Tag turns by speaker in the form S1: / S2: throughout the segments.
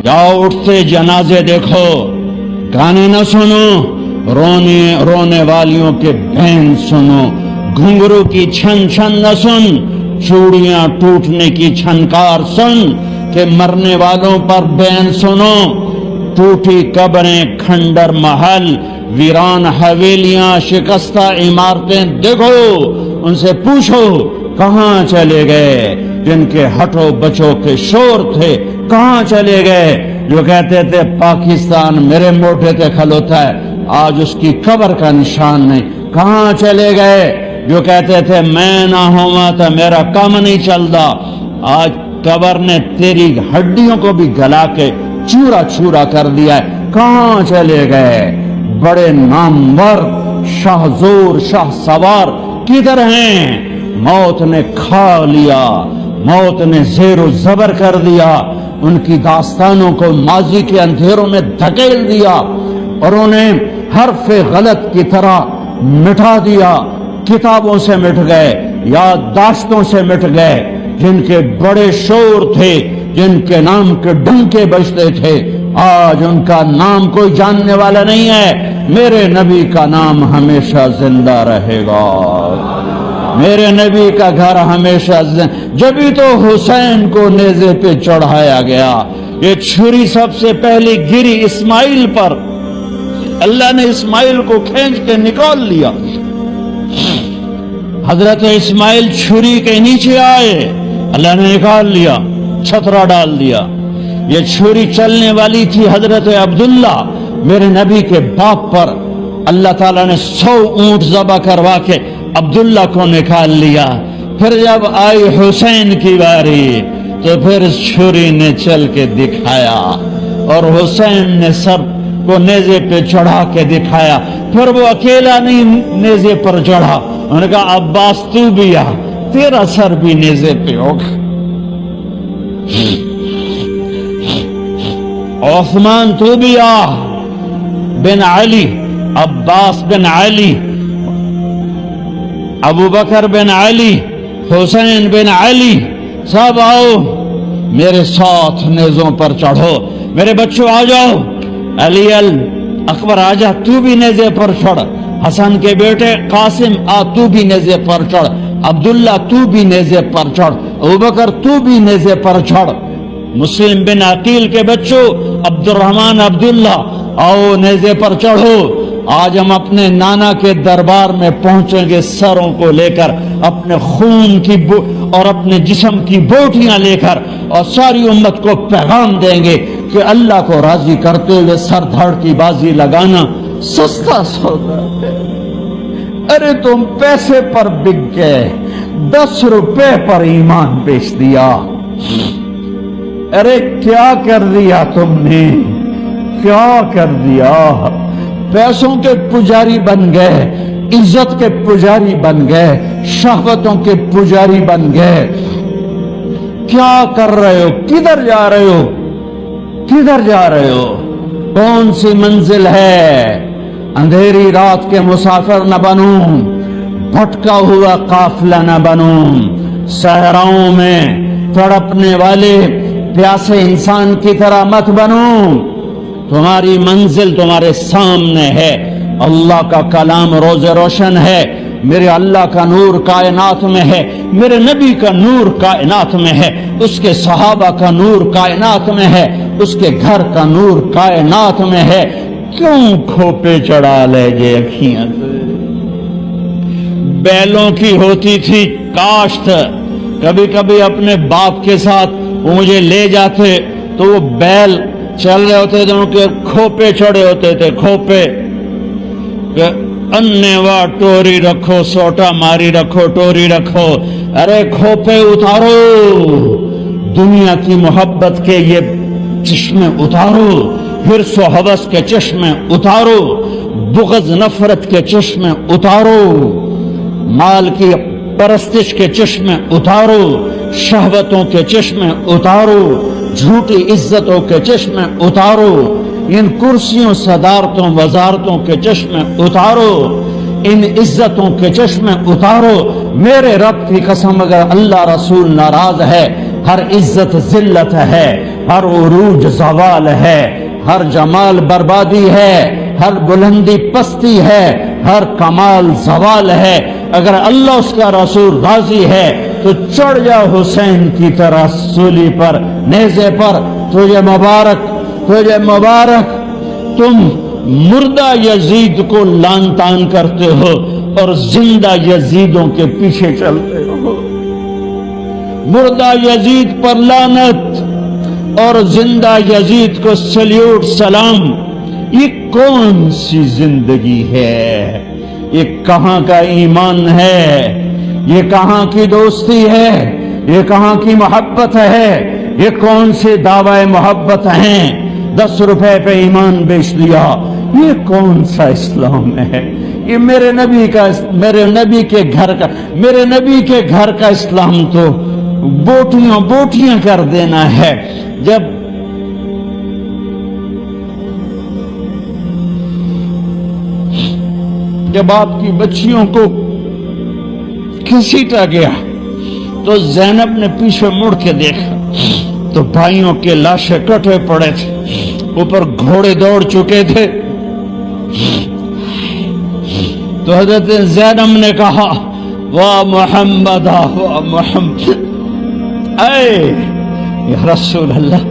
S1: جاؤ اٹھتے جنازے دیکھو، گانے نہ سنو، رونے والیوں کے بین سنو، گھنگرو کی چھن چھن نہ سن، چوڑیاں ٹوٹنے کی چھنکار سن، کہ مرنے والوں پر بین سنو، ٹوٹی قبریں، کھنڈر محل، ویران حویلیاں، شکستہ عمارتیں دیکھو، ان سے پوچھو کہاں چلے گئے جن کے ہٹو بچوں کے شور تھے، کہاں چلے گئے جو کہتے تھے پاکستان میرے موٹے تے کھلوتا ہے، آج اس کی قبر کا نشان نہیں، کہاں چلے گئے جو کہتے تھے میں نہ ہوا تو میرا کام نہیں چلتا، آج قبر نے تیری ہڈیوں کو بھی گلا کے چورا چورا کر دیا ہے، کہاں چلے گئے بڑے نامور شاہ زور شاہ سوار کدھر ہیں؟ موت نے کھا لیا، موت نے زیر و زبر کر دیا، ان کی داستانوں کو ماضی کے اندھیروں میں دھکیل دیا اور انہیں حرف غلط کی طرح مٹا دیا، کتابوں سے مٹ گئے، یادداشتوں سے مٹ گئے، جن کے بڑے شور تھے، جن کے نام کے ڈنکے بجتے تھے، آج ان کا نام کوئی جاننے والا نہیں ہے، میرے نبی کا نام ہمیشہ زندہ رہے گا، میرے نبی کا گھر ہمیشہ جبھی تو حسین کو نیزے پہ چڑھایا گیا، یہ چھری سب سے پہلی گری اسماعیل پر، اللہ نے اسماعیل کو کھینچ کے نکال لیا، حضرت اسماعیل چھری کے نیچے آئے، اللہ نے نکال لیا، چھترا ڈال دیا، یہ چھری چلنے والی تھی حضرت عبداللہ میرے نبی کے باپ پر، اللہ تعالیٰ نے 100 اونٹ ذبح کروا کے عبداللہ کو نکال لیا، پھر جب آئی حسین کی باری تو پھر اس چھری نے چل کے دکھایا اور حسین نے سر کو نیزے پہ چڑھا کے دکھایا، پھر وہ اکیلا نہیں نیزے پر چڑھا، انہوں نے کہا عباس تو بھی آ، تیرا سر بھی نیزے پہ ہوگا، عثمان تو بھی آ، بن علی، عباس بن علی، ابو بکر بن علی، حسین بن علی، سب آؤ میرے ساتھ نیزوں پر چڑھو، میرے بچوں آ جاؤ، علی اکبر آجا تو بھی نیزے پر چڑھ، حسن کے بیٹے قاسم آ تو بھی نیزے پر چڑھ، عبداللہ تو بھی نیزے پر چڑھ، ابو بکر تو بھی نیزے پر چڑھ، مسلم بن عقیل کے بچوں عبد الرحمن عبداللہ آؤ نیزے پر چڑھو، آج ہم اپنے نانا کے دربار میں پہنچیں گے سروں کو لے کر، اپنے خون کی اور اپنے جسم کی بوٹیاں لے کر، اور ساری امت کو پیغام دیں گے کہ اللہ کو راضی کرتے ہوئے سر دھڑ کی بازی لگانا سستا سودا ہے، ارے تم پیسے پر بک گئے، 10 روپے پر ایمان بیچ دیا، ارے کیا کر دیا تم نے، کیا کر دیا، پیسوں کے پجاری بن گئے، عزت کے پجاری بن گئے، شہوتوں کے پجاری بن گئے، کیا کر رہے ہو، کدھر جا رہے ہو، کدھر جا رہے ہو، کون سی منزل ہے، اندھیری رات کے مسافر نہ بنو، بھٹکا ہوا قافلہ نہ بنو، صحراؤں میں تڑپنے والے پیاسے انسان کی طرح مت بنو، تمہاری منزل تمہارے سامنے ہے، اللہ کا کلام روز روشن ہے، میرے اللہ کا نور کائنات میں ہے، میرے نبی کا نور کائنات میں ہے، اس کے صحابہ کا نور کائنات میں ہے، اس کے گھر کا نور کائنات میں ہے، کیوں کھوپے چڑھا لے گے اکھیاں سے، بیلوں کی ہوتی تھی کاشت، کبھی کبھی اپنے باپ کے ساتھ وہ مجھے لے جاتے تو وہ بیل چل رہے ہوتے تھے، ان کے کھوپے چڑھے ہوتے تھے، کھوپے، کہ انے وا ٹوری رکھو، سوٹا ماری رکھو، ٹوری رکھو، ارے کھوپے اتارو، دنیا کی محبت کے یہ چشمے اتارو، حرص و ہوس کے چشمے اتارو، بغض نفرت کے چشمے اتارو، مال کی پرستش کے چشمے اتارو، شہوتوں کے چشمے اتارو، جھوٹی عزتوں کے چشمے اتارو، ان کرسیوں صدارتوں وزارتوں کے چشمے اتارو، ان عزتوں کے چشمے اتارو، میرے رب کی قسم اگر اللہ رسول ناراض ہے، ہر عزت ذلت ہے، ہر عروج زوال ہے، ہر جمال بربادی ہے، ہر بلندی پستی ہے، ہر کمال زوال ہے۔ اگر اللہ اس کا رسول راضی ہے تو چڑھ جا حسین کی طرح سولی پر، نیزے پر۔ تجھے مبارک، تجھے مبارک، تم مردہ یزید کو لان تان کرتے ہو اور زندہ یزیدوں کے پیچھے چلتے ہو۔ مردہ یزید پر لعنت اور زندہ یزید کو سلیوٹ سلام۔ یہ کون سی زندگی ہے؟ یہ کہاں کا ایمان ہے؟ یہ کہاں کی دوستی ہے؟ یہ کہاں کی محبت ہے؟ یہ کون سے دعوی محبت ہیں؟ 10 روپے پہ ایمان بیچ دیا، یہ کون سا اسلام ہے؟ یہ میرے نبی کے گھر کا اسلام تو بوٹیاں کر دینا ہے۔ جب آپ کی بچیوں کو گھسیٹا گیا تو زینب نے پیچھے مڑ کے دیکھا تو بھائیوں کے لاشیں کٹے پڑے تھے، اوپر گھوڑے دوڑ چکے تھے۔ تو حضرت زینب نے کہا واہ محمد، واہ محمد، اے یا رسول اللہ،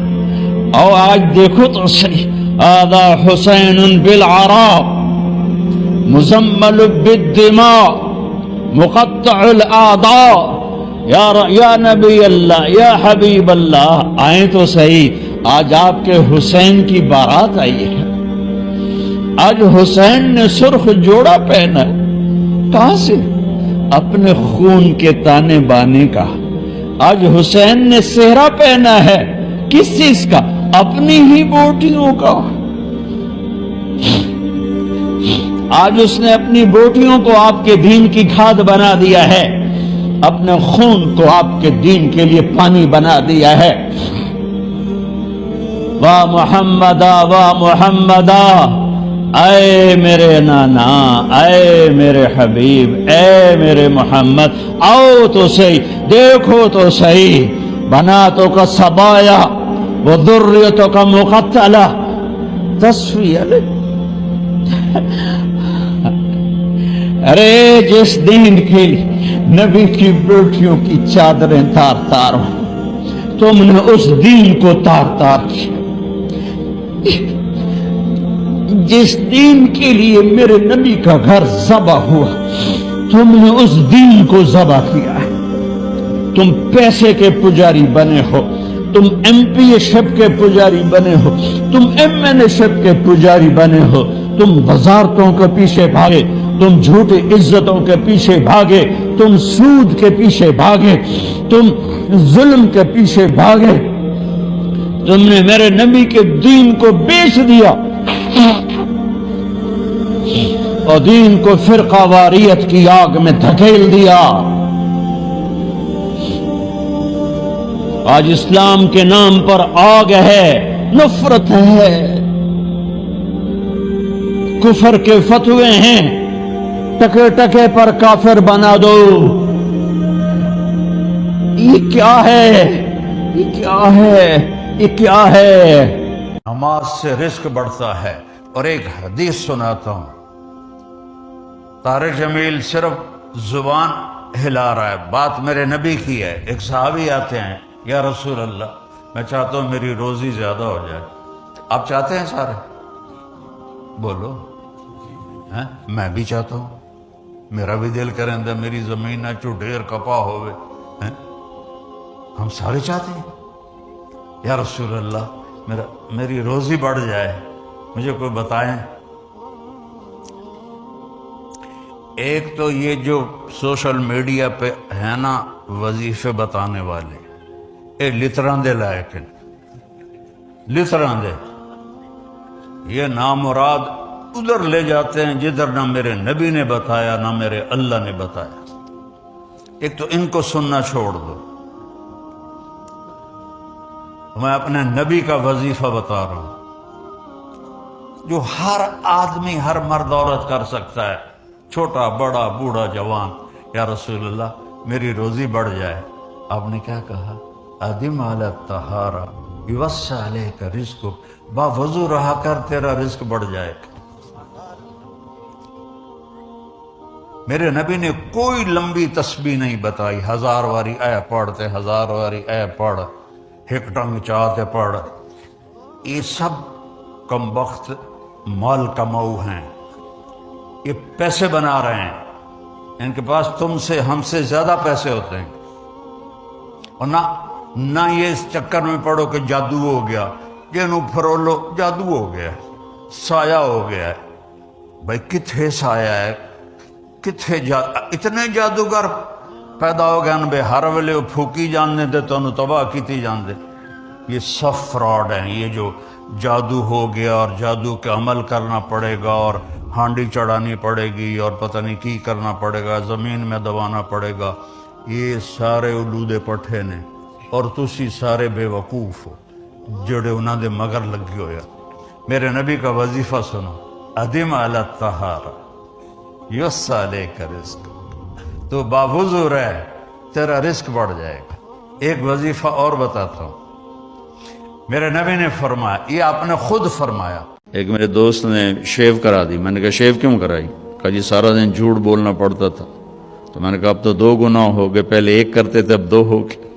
S1: او آج دیکھو تو صحیح، آدھا حسین بالعراء مزمل بالدماء مقطع الاعضاء، یا نبی اللہ، یا حبیب اللہ، آئیں تو صحیح، آج آپ کے حسین کی بارات آئی ہے۔ آج حسین نے سرخ جوڑا پہنا، کہاں سے؟ اپنے خون کے تانے بانے کا۔ آج حسین نے صحرا پہنا ہے، کس چیز کا؟ اپنی ہی بوٹیوں کا۔ آج اس نے اپنی بوٹیوں کو آپ کے دین کی کھاد بنا دیا ہے، اپنے خون کو آپ کے دین کے لیے پانی بنا دیا ہے۔ واہ محمدہ، واہ محمدہ، اے میرے نانا، اے میرے حبیب، اے میرے محمد، آؤ تو صحیح، دیکھو تو صحیح، بناتوں کا سبایا وہ ذریتوں کا مقتلہ تصفیہ۔ ارے جس دین کے لیے نبی کی بیٹیوں کی چادریں تار تار ہوں، تم نے اس دین کو تار تار کیا۔ جس دین کے لیے میرے نبی کا گھر ذبح ہوا، تم نے اس دین کو ذبح کیا ہے۔ تم پیسے کے پجاری بنے ہو، تم ایم پی شپ کے پجاری بنے ہو، تم ایم این شپ کے پجاری بنے ہو، تم وزارتوں کے پیچھے بھاگے، تم جھوٹی عزتوں کے پیچھے بھاگے، تم سود کے پیچھے بھاگے، تم ظلم کے پیچھے بھاگے، تم نے میرے نبی کے دین کو بیچ دیا اور دین کو فرقہ واریت کی آگ میں دھکیل دیا۔ آج اسلام کے نام پر آگ ہے، نفرت ہے، کفر کے فتوے ہیں، ٹکے ٹکے پر کافر بنا دو۔ یہ کیا ہے؟ یہ کیا ہے؟ یہ کیا ہے؟ نماز سے رزق بڑھتا ہے۔ اور ایک حدیث سناتا ہوں، طارق جمیل صرف زبان ہلا رہا ہے، بات میرے نبی کی ہے۔ ایک صحابی آتے ہیں، یا رسول اللہ، میں چاہتا ہوں میری روزی زیادہ ہو جائے۔ آپ چاہتے ہیں سارے؟ بولو۔ میں بھی چاہتا ہوں، میرا بھی دل کریں دے میری زمین نہ چو ڈھیر کپا ہوئے، ہم سارے چاہتے ہیں۔ یا رسول اللہ، میری روزی بڑھ جائے، مجھے کوئی بتائیں۔ ایک تو یہ جو سوشل میڈیا پہ ہے نا وظیفے بتانے والے، اے لتران دے لائق، لتران دے، یہ نامراد ادھر لے جاتے ہیں جدھر نہ میرے نبی نے بتایا نہ میرے اللہ نے بتایا۔ ایک تو ان کو سننا چھوڑ دو، میں اپنے نبی کا وظیفہ بتا رہا ہوں جو ہر آدمی، ہر مرد عورت کر سکتا ہے، چھوٹا بڑا بوڑھا جوان۔ یا رسول اللہ، میری روزی بڑھ جائے۔ آپ نے کیا کہا؟ ادم علی الطہارہ،
S2: یوسع علیک رزقک، باوضو رہا کر تیرا رزق بڑھ جائے گا۔ میرے نبی نے کوئی لمبی تسبیح نہیں بتائی، 1000 واری اے پڑھتے، 1000 واری اے پڑھ، ایک ٹنگ چاہتے پڑھ۔ یہ سب کم وقت مال کماؤ ہیں، یہ پیسے بنا رہے ہیں، ان کے پاس تم سے ہم سے زیادہ پیسے ہوتے ہیں۔ اور نہ یہ اس چکر میں پڑو کہ جادو ہو گیا، جنوں پھرولو جادو ہو گیا، سایہ ہو گیا ہے۔ بھائی کتھے سایہ ہے، کتھے اتنے جادوگر پیدا ہو گئے بے ہر ویلے وہ پھوکی جاننے دے تو انہوں تباہ کیتی جان دے۔ یہ سب فراڈ ہیں، یہ جو جادو ہو گیا اور جادو کے عمل کرنا پڑے گا اور ہانڈی چڑھانی پڑے گی اور پتہ نہیں کی کرنا پڑے گا، زمین میں دبانا پڑے گا، یہ سارے اولودے پٹھے نے، اور تسی سارے بے وقوف ہو جڑے انہاں دے مگر لگی ہویا۔ میرے نبی کا وظیفہ سنو، ادم علی الطہارہ یوسع علیک رزق، تو باوضو رہ تیرا رزق بڑھ جائے گا۔ ایک وظیفہ اور بتاتا ہوں، میرے نبی نے فرمایا، یہ آپ نے خود فرمایا۔ ایک میرے دوست نے شیو کرا دی، میں نے کہا شیو کیوں کرائی؟ کہا جی سارا دن جھوٹ بولنا پڑتا تھا۔ تو میں نے کہا اب تو 2 گناہ ہو گئے، پہلے 1 کرتے تھے اب 2 ہو گئے۔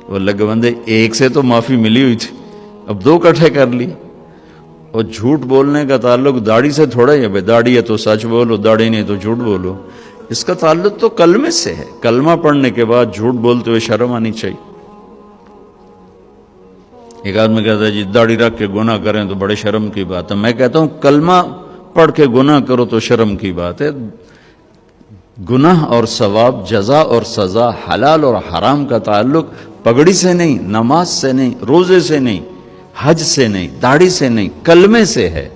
S2: وہ لگے بندے 1 سے تو معافی ملی ہوئی تھی، اب 2 اکٹھے کر لی۔ اور جھوٹ بولنے کا تعلق داڑھی سے تھوڑا ہی ہے، بھائی داڑھی ہے تو سچ بولو، داڑھی نہیں تو جھوٹ بولو۔ اس کا تعلق تو کلمے سے ہے، کلمہ پڑھنے کے بعد جھوٹ بولتے ہوئے شرم آنی چاہیے۔ ایک آدمی کہتا ہے جی داڑھی رکھ کے گناہ کریں تو بڑے شرم کی بات ہے۔ میں کہتا ہوں کلمہ پڑھ کے گناہ کرو تو شرم کی بات ہے۔ گناہ اور ثواب، جزا اور سزا، حلال اور حرام کا تعلق پگڑی سے نہیں، نماز سے نہیں، روزے سے نہیں، حج سے نہیں، داڑھی سے نہیں، کلمے سے ہے۔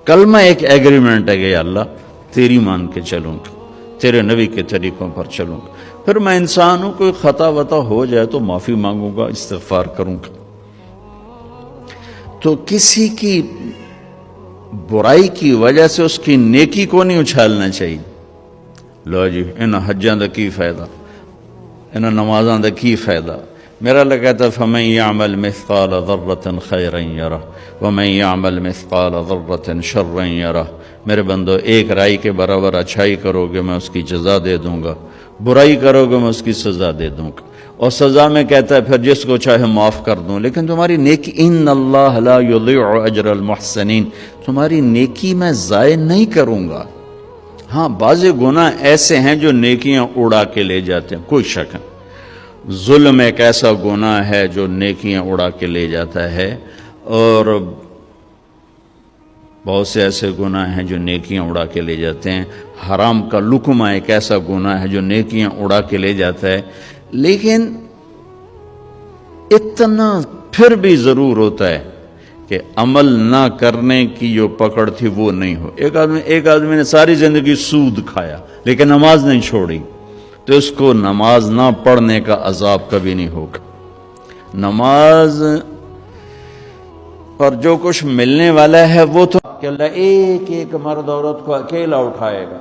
S2: کلمہ ایک ایگریمنٹ ہے کہ یا اللہ تیری مان کے چلوں گا، تیرے نبی کے طریقوں پر چلوں گا۔ پھر میں انسان ہوں، کوئی خطا وطا ہو جائے تو معافی مانگوں گا، استغفار کروں گا۔ تو کسی کی برائی کی وجہ سے اس کی نیکی کو نہیں اچھالنا چاہیے۔ لو جی انہاں حجاں دا کی فائدہ، انہاں نمازاں دا کی فائدہ۔ میرا اللہ کہتا ہے فَمَن يَعْمَلْ مِثْقَالَ ذَرَّةٍ خَيْرًا يَرَهُ وَمَن يَعْمَلْ مِثْقَالَ ذَرَّةٍ شَرًّا يَرَهُ۔ میرے بندو ایک رائی کے برابر اچھائی کرو گے میں اس کی جزا دے دوں گا، برائی کرو گے میں اس کی سزا دے دوں گا، اور سزا میں کہتا ہے پھر جس کو چاہے معاف کر دوں۔ لیکن تمہاری نیکی، ان اللہ لا یضیع اجر المحسنین، تمہاری نیکی میں ضائع نہیں کروں گا۔ ہاں بعض گناہ ایسے ہیں جو نیکیاں اڑا کے لے جاتے ہیں، کوئی شک نہیں۔ ظلم ایک ایسا گناہ ہے جو نیکیاں اڑا کے لے جاتا ہے، اور بہت سے ایسے گناہ ہیں جو نیکیاں اڑا کے لے جاتے ہیں۔ حرام کا لقمہ ایک ایسا گناہ ہے جو نیکیاں اڑا کے لے جاتا ہے، لیکن اتنا پھر بھی ضرور ہوتا ہے کہ عمل نہ کرنے کی جو پکڑ تھی وہ نہیں ہو۔ ایک آدمی نے ساری زندگی سود کھایا لیکن نماز نہیں چھوڑی، تو اس کو نماز نہ پڑھنے کا عذاب کبھی نہیں ہوگا۔ نماز پر جو کچھ ملنے والا ہے وہ تو کہ اللہ ایک ایک مرد عورت کو اکیلا اٹھائے گا،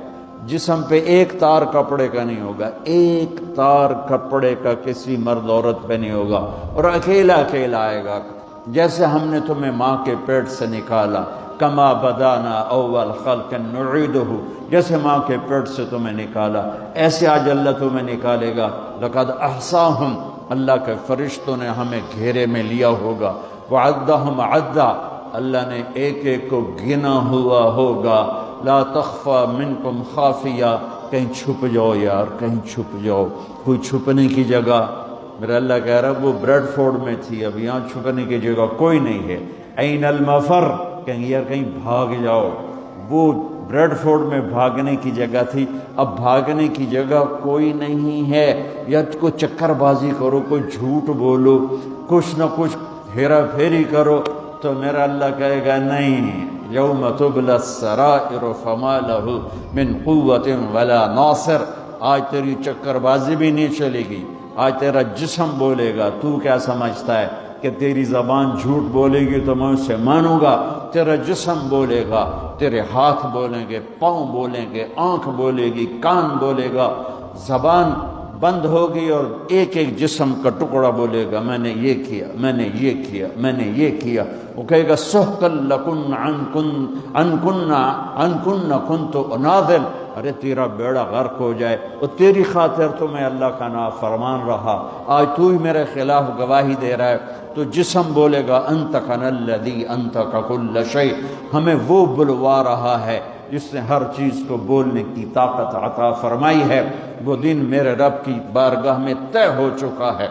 S2: جسم پہ ایک تار کپڑے کا نہیں ہوگا، ایک تار کپڑے کا کسی مرد عورت پہ نہیں ہوگا، اور اکیلا اکیلا آئے گا۔ جیسے ہم نے تمہیں ماں کے پیٹ سے نکالا، کما بدانا اول خلق نعیدہ، جیسے ماں کے پیٹ سے تمہیں نکالا ایسے آج اللہ تمہیں نکالے گا۔ لقد احصاہم، اللہ کے فرشتوں نے ہمیں گھیرے میں لیا ہوگا، وعدہم عدا، اللہ نے ایک ایک کو گنا ہوا ہوگا۔ لا تخفى منکم خافیہ، کہیں چھپ جاؤ یار، کہیں چھپ جاؤ، کوئی چھپنے کی جگہ۔ میرا اللہ کہہ رہا ہے وہ بریڈ فورڈ میں تھی، اب یہاں چھپنے کی جگہ کوئی نہیں ہے۔ این المفر، کہیں یار کہیں بھاگ جاؤ، وہ بریڈ فورڈ میں بھاگنے کی جگہ تھی، اب بھاگنے کی جگہ کوئی نہیں ہے۔ یا کوئی چکر بازی کرو، کوئی جھوٹ بولو، کچھ نہ کچھ ہیرا پھیری کرو، تو میرا اللہ کہے گا نہیں، یوم تبلی السرائر فما لہ من قوت ولا ناصر، آج تیری چکر بازی بھی نہیں چلے گی، آج تیرا جسم بولے گا۔ تو کیا سمجھتا ہے کہ تیری زبان جھوٹ بولے گی تو میں اسے مانوں گا؟ تیرا جسم بولے گا، تیرے ہاتھ بولیں گے، پاؤں بولیں گے، آنکھ بولے گی، کان بولے گا۔ زبان بند ہوگی اور ایک ایک جسم کا ٹکڑا بولے گا میں نے یہ کیا، میں نے یہ کیا، میں نے یہ کیا. وہ کہے گا سحقا لکن عن کن کنت اناذل، ارے تیرا بیڑا غرق ہو جائے اور تیری خاطر تو میں اللہ کا نافرمان رہا، آج تو ہی میرے خلاف گواہی دے رہا ہے. تو جسم بولے گا انطقنا الذی انطق کل شیء، ہمیں وہ بلوا رہا ہے جس نے ہر چیز کو بولنے کی طاقت عطا فرمائی ہے. وہ دن میرے رب کی بارگاہ میں طے ہو چکا ہے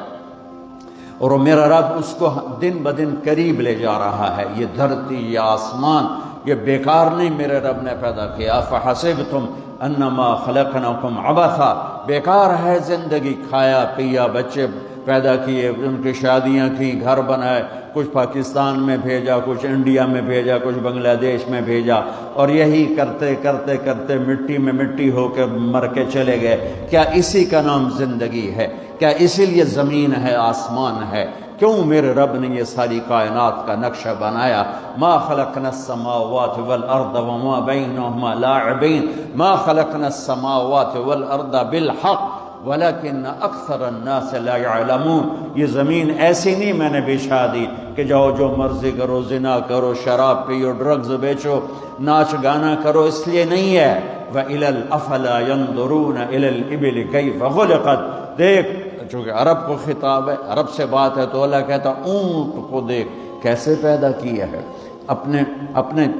S2: اور میرا رب اس کو دن بدن قریب لے جا رہا ہے. یہ دھرتی، یہ آسمان، یہ بیکار نہیں میرے رب نے پیدا کیا. افحسبتم انما خلقناکم عبثا، بیکار ہے زندگی، کھایا پیا، بچے پیدا کیے، ان کی شادیاں کی، گھر بنائے، کچھ پاکستان میں بھیجا، کچھ انڈیا میں بھیجا، کچھ بنگلہ دیش میں بھیجا، اور یہی کرتے کرتے کرتے مٹی میں مٹی ہو کے مر کے چلے گئے. کیا اسی کا نام زندگی ہے؟ کیا اسی لیے زمین ہے، آسمان ہے؟ کیوں میرے رب نے یہ ساری کائنات کا نقشہ بنایا؟ ما خلقنا السماوات والارض وما بینہما لاعبین، ما خلقنا السماوات والارض بالحق ولیکن اکثر الناس لا يعلمون. یہ زمین ایسی نہیں میں نے بچھا دی کہ جاؤ جو مرضی کرو، زنا کرو، شراب پیو، ڈرگز بیچو، ناچ گانا کرو، اس لیے نہیں ہے. وَإِلَى الْأَفَلَا يَنْظُرُونَ إِلَى الْإِبِلِ كَيْفَ خُلِقَتْ، دیکھ، چونکہ عرب کو خطاب ہے، عرب سے بات ہے، تو اللہ کہتا اونٹ کو دیکھ کیسے پیدا کیا ہے،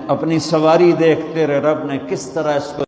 S2: اپنی سواری دیکھ، تیرے رب نے کس طرح اس کو